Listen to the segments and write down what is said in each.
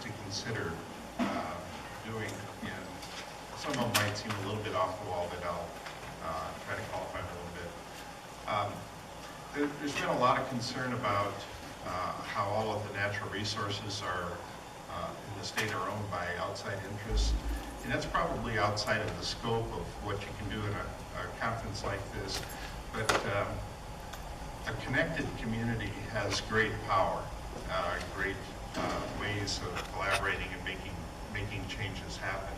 to consider doing. And some of them might seem a little bit off the wall, but I'll try to qualify them a little bit. There's been a lot of concern about how all of the natural resources are in the state are owned by outside interests. And that's probably outside of the scope of what you can do in a conference like this. But a connected community has great power, great ways of collaborating and making changes happen.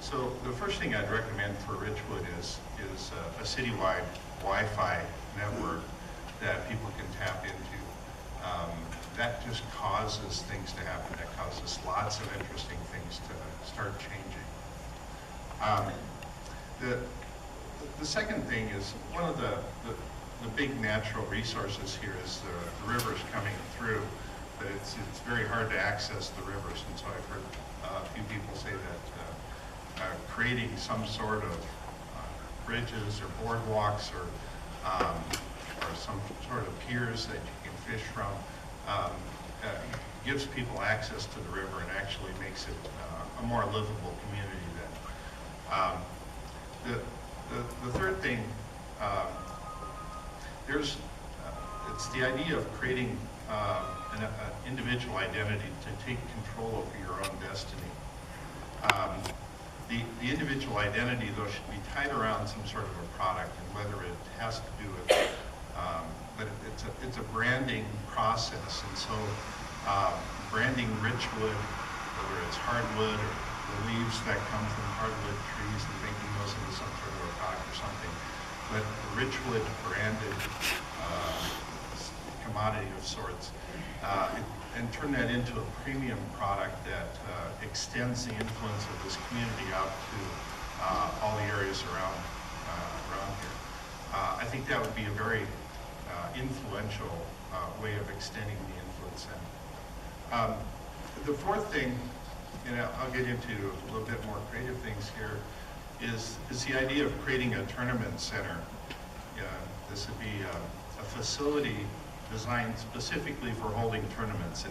So the first thing I'd recommend for Richwood is a citywide Wi-Fi network that people can tap into. That just causes things to happen. That causes lots of interesting things to start changing. The second thing is one of the big natural resources here is the rivers coming through, but it's very hard to access the rivers, and so I've heard a few people say that creating some sort of bridges or boardwalks or some sort of piers that you can fish from gives people access to the river and actually makes it a more livable community then. The third thing, it's the idea of creating an individual identity to take control over your own destiny. The individual identity, though, should be tied around some sort of a product, and whether it has to do with, but it's a branding process, and so branding Richwood, whether it's hardwood or the leaves that come from hardwood trees and making those into some sort of a product or something, but the Richwood branded commodity of sorts, and turn that into a premium product that extends the influence of this community out to all the areas around here. I think that would be a very influential way of extending the influence. The fourth thing, and I'll get into a little bit more creative things here, is the idea of creating a tournament center. This would be a facility designed specifically for holding tournaments,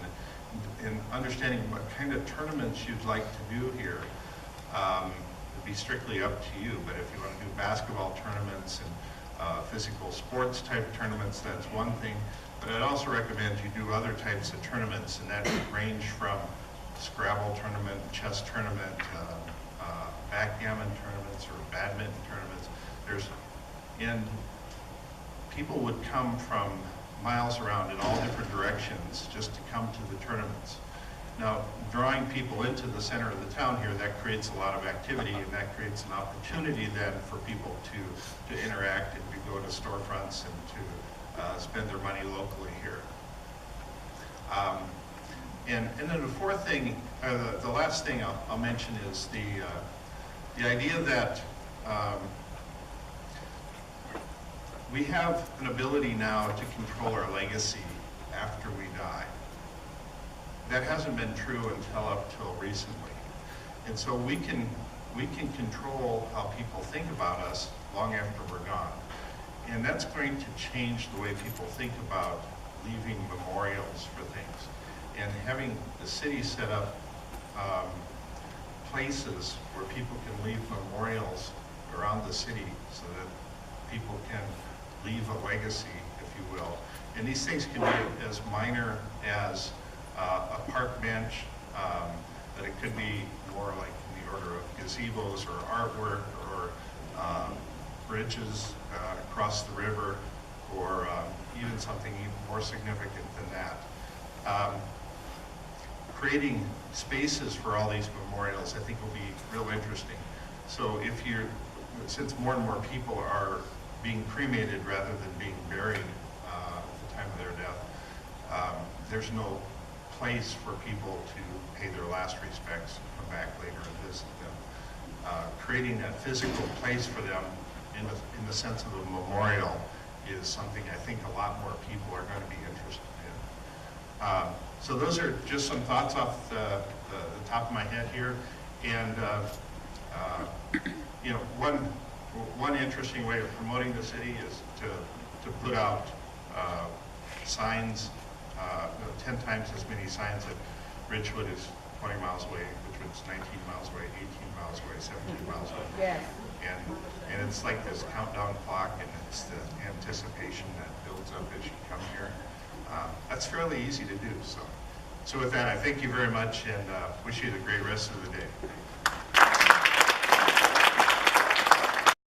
and understanding what kind of tournaments you'd like to do here. It'd be strictly up to you, but if you want to do basketball tournaments and physical sports type tournaments, that's one thing. But I'd also recommend you do other types of tournaments, and that would range from Scrabble tournament, chess tournament, backgammon tournaments, or badminton tournaments. And people would come from miles around in all different directions just to come to the tournaments. Now, drawing people into the center of the town here, that creates a lot of activity, and that creates an opportunity then for people to interact and to go to storefronts and to spend their money locally here. And then the fourth thing, the last thing I'll mention is the idea that we have an ability now to control our legacy after we die. That hasn't been true until up till recently. And so we can control how people think about us long after we're gone. And that's going to change the way people think about leaving memorials for things. And having the city set up places where people can leave memorials around the city so that people can leave a legacy, if you will. And these things can be as minor as a park bench, but it could be more like in the order of gazebos or artwork or bridges across the river, or even something even more significant than that. Creating spaces for all these memorials, I think, will be real interesting. So since more and more people are being cremated rather than being buried at the time of their death, there's no place for people to pay their last respects and come back later and visit them. Creating that physical place for them in the sense of a memorial is something I think a lot more people are going to be interested in. So those are just some thoughts off the top of my head here. And one interesting way of promoting the city is to put out signs, 10 times as many signs that Richwood is 20 miles away, Richwood's 19 miles away, 18 miles away, 17 miles away. Yes. And it's like this countdown clock, and it's the anticipation that builds up as you come here. That's fairly easy to do. So with that, I thank you very much, and wish you the great rest of the day.